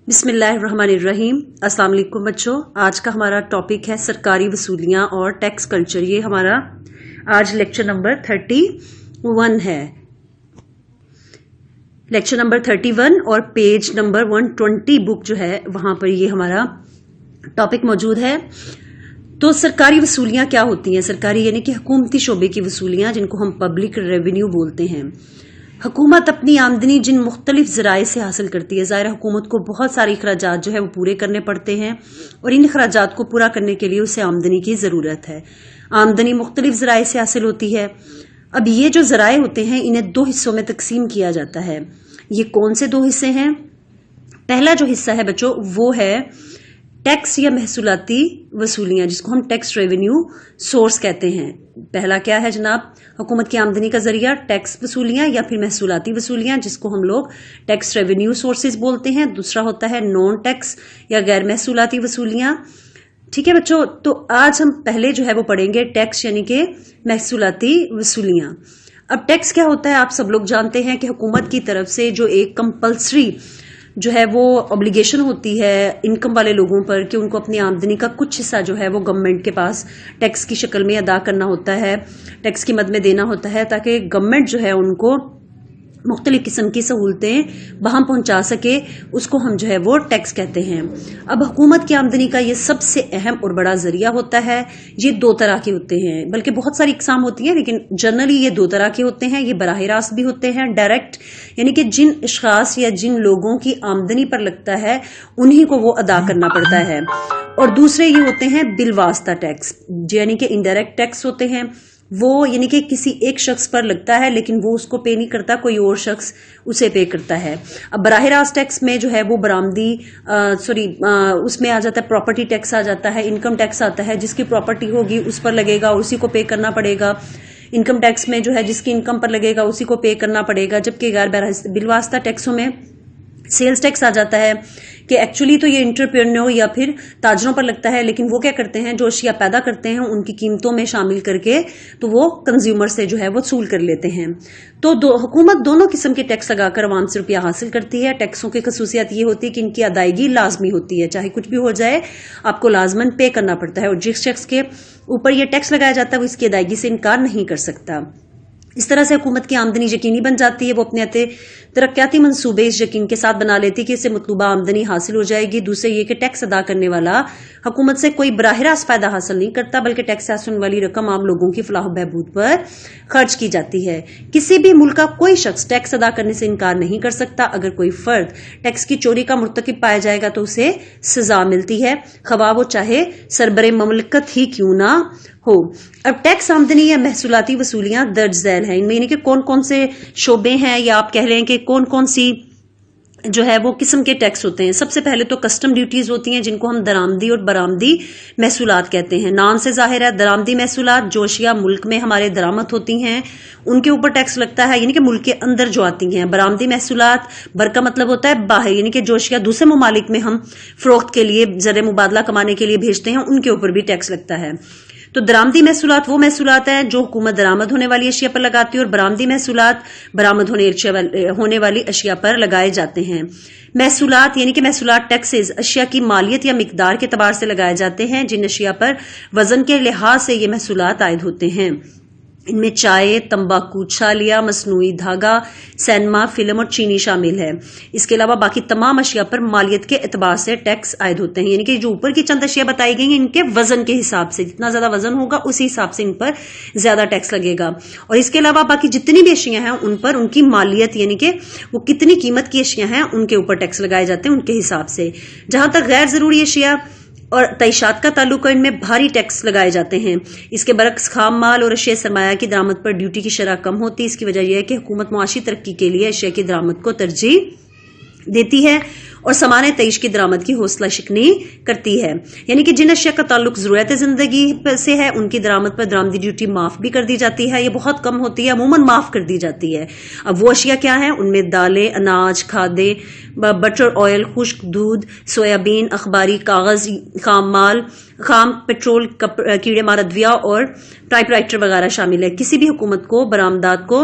بسم اللہ الرحمن الرحیم۔ السلام علیکم بچوں، آج کا ہمارا ٹاپک ہے سرکاری وصولیاں اور ٹیکس کلچر۔ یہ ہمارا آج لیکچر نمبر 31 ہے، لیکچر نمبر 31 اور پیج نمبر 120 بک جو ہے وہاں پر یہ ہمارا ٹاپک موجود ہے۔ تو سرکاری وصولیاں کیا ہوتی ہیں؟ سرکاری یعنی کہ حکومتی شعبے کی وصولیاں، جن کو ہم پبلک ریونیو بولتے ہیں۔ حکومت اپنی آمدنی جن مختلف ذرائع سے حاصل کرتی ہے، ظاہر حکومت کو بہت سارے اخراجات جو ہے وہ پورے کرنے پڑتے ہیں، اور ان اخراجات کو پورا کرنے کے لیے اسے آمدنی کی ضرورت ہے۔ آمدنی مختلف ذرائع سے حاصل ہوتی ہے۔ اب یہ جو ذرائع ہوتے ہیں انہیں دو حصوں میں تقسیم کیا جاتا ہے۔ یہ کون سے دو حصے ہیں؟ پہلا جو حصہ ہے بچوں وہ ہے ٹیکس یا محصولاتی وصولیاں، جس کو ہم ٹیکس ریونیو سورس کہتے ہیں۔ پہلا کیا ہے جناب؟ حکومت کی آمدنی کا ذریعہ ٹیکس وصولیاں یا پھر محصولاتی وصولیاں، جس کو ہم لوگ ٹیکس ریونیو سورسز بولتے ہیں۔ دوسرا ہوتا ہے نان ٹیکس یا غیر محصولاتی وصولیاں۔ ٹھیک ہے بچوں، تو آج ہم پہلے جو ہے وہ پڑھیں گے ٹیکس یعنی کہ محصولاتی وصولیاں۔ اب ٹیکس کیا ہوتا ہے آپ سب لوگ جانتے ہیں کہ حکومت کی طرف سے جو ایک کمپلسری جو ہے وہ obligation ہوتی ہے انکم والے لوگوں پر کہ ان کو اپنی آمدنی کا کچھ حصہ جو ہے وہ گورنمنٹ کے پاس ٹیکس کی شکل میں ادا کرنا ہوتا ہے، ٹیکس کی مد میں دینا ہوتا ہے، تاکہ گورنمنٹ جو ہے ان کو مختلف قسم کی سہولتیں وہاں پہنچا سکے، اس کو ہم جو ہے وہ ٹیکس کہتے ہیں۔ اب حکومت کی آمدنی کا یہ سب سے اہم اور بڑا ذریعہ ہوتا ہے۔ یہ دو طرح کے ہوتے ہیں، بلکہ بہت ساری اقسام ہوتی ہیں، لیکن جنرلی یہ دو طرح کے ہوتے ہیں۔ یہ براہ راست بھی ہوتے ہیں، ڈائریکٹ یعنی کہ جن اشخاص یا جن لوگوں کی آمدنی پر لگتا ہے انہی کو وہ ادا کرنا پڑتا ہے، اور دوسرے یہ ہوتے ہیں بالواسطہ ٹیکس، یعنی کہ انڈائریکٹ ٹیکس ہوتے ہیں۔ وہ یعنی کہ کسی ایک شخص پر لگتا ہے لیکن وہ اس کو پے نہیں کرتا، کوئی اور شخص اسے پے کرتا ہے۔ اب براہ راست ٹیکس میں جو ہے وہ برآمدی اس میں آ جاتا ہے، پراپرٹی ٹیکس آ جاتا ہے، انکم ٹیکس آتا ہے، جس کی پراپرٹی ہوگی اس پر لگے گا اور اسی کو پے کرنا پڑے گا۔ انکم ٹیکس میں جو ہے جس کی انکم پر لگے گا اسی کو پے کرنا پڑے گا، جبکہ غیر بالواسطہ ٹیکسوں میں سیلز ٹیکس آ جاتا ہے کہ ایکچولی تو یہ انٹرپرینور یا پھر تاجروں پر لگتا ہے، لیکن وہ کیا کرتے ہیں جو اشیاء پیدا کرتے ہیں ان کی قیمتوں میں شامل کر کے تو وہ کنزیومر سے جو ہے وہ وصول کر لیتے ہیں۔ تو حکومت دونوں قسم کے ٹیکس لگا کر عوام سے روپیہ حاصل کرتی ہے۔ ٹیکسوں کی خصوصیت یہ ہوتی ہے کہ ان کی ادائیگی لازمی ہوتی ہے، چاہے کچھ بھی ہو جائے آپ کو لازماً پے کرنا پڑتا ہے، اور جس شخص کے اوپر یہ ٹیکس لگایا جاتا ہے وہ اس کی ادائیگی سے انکار نہیں کر سکتا۔ اس طرح سے حکومت کی آمدنی یقینی بن جاتی ہے۔ وہ اپنے ترقیاتی منصوبے اس یقین کے ساتھ بنا لیتی کہ اس سے مطلوبہ آمدنی حاصل ہو جائے گی۔ دوسرے یہ کہ ٹیکس ادا کرنے والا حکومت سے کوئی براہ راست فائدہ حاصل نہیں کرتا، بلکہ ٹیکس سے حاصل ہونے والی رقم عام لوگوں کی فلاح و بہبود پر خرچ کی جاتی ہے۔ کسی بھی ملک کا کوئی شخص ٹیکس ادا کرنے سے انکار نہیں کر سکتا۔ اگر کوئی فرد ٹیکس کی چوری کا مرتکب پایا جائے گا تو اسے سزا ملتی ہے، خواہ وہ چاہے سربراہ مملکت ہی کیوں نہ ہو۔ اب ٹیکس آمدنی یا محصولاتی وصولیاں درج ذیل ہیں۔ ان میں یعنی کہ کون کون سے شعبے ہیں، یا آپ کہہ لیں کہ کون کون سی جو ہے وہ قسم کے ٹیکس ہوتے ہیں۔ سب سے پہلے تو کسٹم ڈیوٹیز ہوتی ہیں، جن کو ہم درآمدی اور برآمدی محصولات کہتے ہیں۔ نام سے ظاہر ہے درآمدی محصولات جو اشیاء ملک میں ہمارے درآمد ہوتی ہیں ان کے اوپر ٹیکس لگتا ہے، یعنی کہ ملک کے اندر جو آتی ہیں۔ برآمدی محصولات بر کا مطلب ہوتا ہے باہر، یعنی کہ جو اشیاء دوسرے ممالک میں ہم فروخت کے لیے زر مبادلہ کمانے کے لیے بھیجتے ہیں ان کے اوپر بھی ٹیکس لگتا ہے۔ تو درآمدی محصولات وہ محصولات ہیں جو حکومت درآمد ہونے والی اشیاء پر لگاتی ہے، اور برآمدی محصولات برآمد ہونے والی اشیاء پر لگائے جاتے ہیں۔ محصولات یعنی کہ محصولات ٹیکسز اشیاء کی مالیت یا مقدار کے اعتبار سے لگائے جاتے ہیں، جن اشیاء پر وزن کے لحاظ سے یہ محصولات عائد ہوتے ہیں۔ ان میں چائے، تمباکو، چھالیاں، مصنوعی دھاگا، سینما، فلم اور چینی شامل ہے۔ اس کے علاوہ باقی تمام اشیاء پر مالیت کے اعتبار سے ٹیکس عائد ہوتے ہیں، یعنی کہ جو اوپر کی چند اشیاء بتائی گئی ہیں ان کے وزن کے حساب سے، جتنا زیادہ وزن ہوگا اسی حساب سے ان پر زیادہ ٹیکس لگے گا۔ اور اس کے علاوہ باقی جتنی بھی اشیاء ہیں ان پر ان کی مالیت یعنی کہ وہ کتنی قیمت کی اشیاء ہیں ان کے اوپر ٹیکس لگائے جاتے ہیں ان کے حساب سے۔ جہاں تک غیر ضروری اشیاء اور تعیشات کا تعلق ہے ان میں بھاری ٹیکس لگائے جاتے ہیں۔ اس کے برعکس خام مال اور اشیاء سرمایہ کی درآمد پر ڈیوٹی کی شرح کم ہوتی ہے۔ اس کی وجہ یہ ہے کہ حکومت معاشی ترقی کے لیے اشیاء کی درآمد کو ترجیح دیتی ہے اور سامان تعیش کی درآمد کی حوصلہ شکنی کرتی ہے، یعنی کہ جن اشیاء کا تعلق ضرورت زندگی سے ہے ان کی درآمد پر درآمدی ڈیوٹی معاف بھی کر دی جاتی ہے۔ یہ بہت کم ہوتی ہے، عموماً معاف کر دی جاتی ہے۔ اب وہ اشیاء کیا ہیں؟ ان میں دالیں، اناج، کھادیں، بٹر آئل، خشک دودھ، سویابین، اخباری کاغذ، خام مال، خام پیٹرول، کیڑے مار ادویہ اور ٹائپ رائٹر وغیرہ شامل ہے۔ کسی بھی حکومت کو برآمدات کو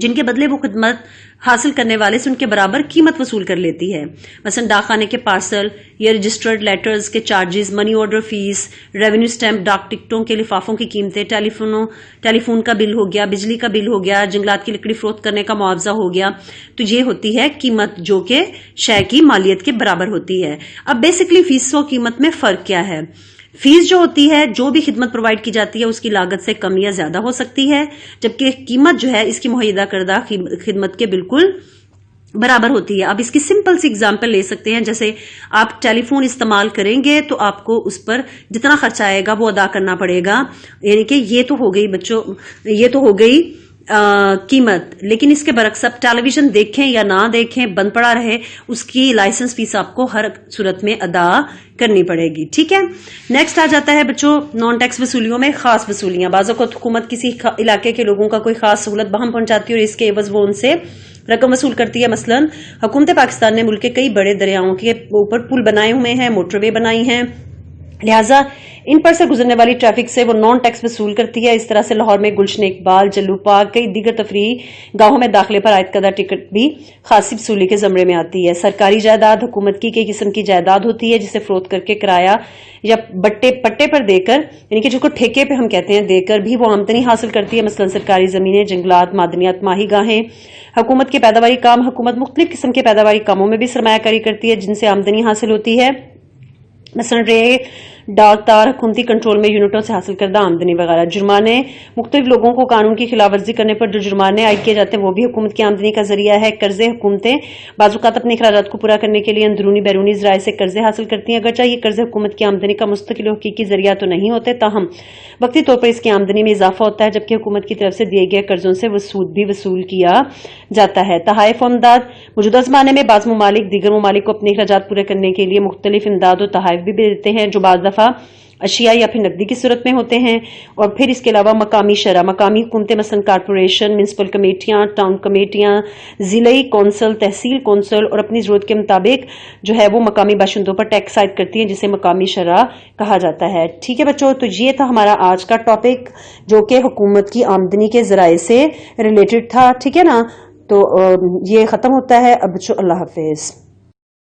جن کے بدلے وہ خدمت حاصل کرنے والے سے ان کے برابر قیمت وصول کر لیتی ہے. مثلا ڈاک خانے کے پارسل یا رجسٹرڈ لیٹرز کے چارجز، منی آرڈر فیس، ریونیو اسٹیمپ، ڈاک ٹکٹوں کے لفافوں کی قیمتیں، ٹیلی فون کا بل ہو گیا، بجلی کا بل ہو گیا، جنگلات کی لکڑی فروخت کرنے کا معاوضہ ہو گیا. تو یہ ہوتی ہے قیمت جو کہ شے کی مالیت کے برابر ہوتی ہے. اب بیسکلی فیس و قیمت میں فرق کیا ہے؟ فیس جو ہوتی ہے جو بھی خدمت پرووائڈ کی جاتی ہے اس کی لاگت سے کم یا زیادہ ہو سکتی ہے، جبکہ قیمت جو ہے اس کی معاہدہ کردہ خدمت کے بالکل برابر ہوتی ہے. اب اس کی سمپل سی اگزامپل لے سکتے ہیں، جیسے آپ ٹیلی فون استعمال کریں گے تو آپ کو اس پر جتنا خرچہ آئے گا وہ ادا کرنا پڑے گا. یعنی کہ یہ تو ہو گئی بچوں، یہ تو ہو گئی قیمت. لیکن اس کے برعکس آپ ٹیلی ویژن دیکھیں یا نہ دیکھیں، بند پڑا رہے، اس کی لائسنس فیس آپ کو ہر صورت میں ادا کرنی پڑے گی. ٹھیک ہے. نیکسٹ آ جاتا ہے بچوں نان ٹیکس وصولیوں میں خاص وصولیاں. بعض اوقات حکومت کسی علاقے کے لوگوں کا کوئی خاص سہولت بہم پہنچاتی ہے اور اس کے عوض وہ ان سے رقم وصول کرتی ہے. مثلا حکومت پاکستان نے ملک کے کئی بڑے دریاؤں کے اوپر پل بنائے ہوئے ہیں، موٹر وے بنائی ہیں، لہٰذا ان پر سے گزرنے والی ٹریفک سے وہ نان ٹیکس وصول کرتی ہے. اس طرح سے لاہور میں گلشن اقبال، جلو پارک، کئی دیگر تفریحی گاہوں میں داخلے پر عائد کردہ ٹکٹ بھی خاصی وصولی کے زمرے میں آتی ہے. سرکاری جائیداد حکومت کی کئی قسم کی جائیداد ہوتی ہے جسے فروخت کر کے کرایہ یا پٹے پر دے کر، یعنی کہ جو کو ٹھیکے پہ ہم کہتے ہیں، دے کر بھی وہ آمدنی حاصل کرتی ہے. مثلا سرکاری زمینیں، جنگلات، معدنیات، ماہی گاہیں. حکومت کے پیداواری کام. حکومت مختلف قسم کے پیداواری کاموں میں بھی سرمایہ کاری کرتی ہے جن سے آمدنی حاصل ہوتی ہے. مثلا ریل، ڈاک، تار، حکومتی کنٹرول میں یونٹوں سے حاصل کردہ آمدنی وغیرہ. جرمانے. مختلف لوگوں کو قانون کی خلاف ورزی کرنے پر جو جرمانے عائد کیے جاتے ہیں وہ بھی حکومت کی آمدنی کا ذریعہ ہے. قرضے. حکومتیں بعض اوقات اپنے اخراجات کو پورا کرنے کے لیے اندرونی بیرونی ذرائع سے قرضے حاصل کرتی ہیں. اگرچہ یہ قرضے حکومت کی آمدنی کا مستقل و حقیقی ذریعہ تو نہیں ہوتے، تاہم وقتی طور پر اس کی آمدنی میں اضافہ ہوتا ہے، جبکہ حکومت کی طرف سے دیے گئے قرضوں سے سود بھی وصول کیا جاتا ہے. تحائف و امداد. موجودہ زمانے میں بعض ممالک دیگر ممالک کو اپنے اخراجات پورے کرنے کے لیے مختلف امداد و تحائف بھی دیتے ہیں جو بعض دفعہ اشیاء یا پھر نقدی کی صورت میں ہوتے ہیں. اور پھر اس کے علاوہ مقامی شرح. مقامی حکومتیں مثلا کارپوریشن، میونسپل کمیٹیاں، ٹاؤن کمیٹیاں، ضلعی کونسل، تحصیل کونسل، اور اپنی ضرورت کے مطابق جو ہے وہ مقامی باشندوں پر ٹیکس عائد کرتی ہیں جسے مقامی شرح کہا جاتا ہے. ٹھیک ہے بچوں، تو یہ تھا ہمارا آج کا ٹاپک جو کہ حکومت کی آمدنی کے ذرائع سے ریلیٹڈ تھا. ٹھیک ہے نا، تو یہ ختم ہوتا ہے اب بچوں. اللہ حافظ.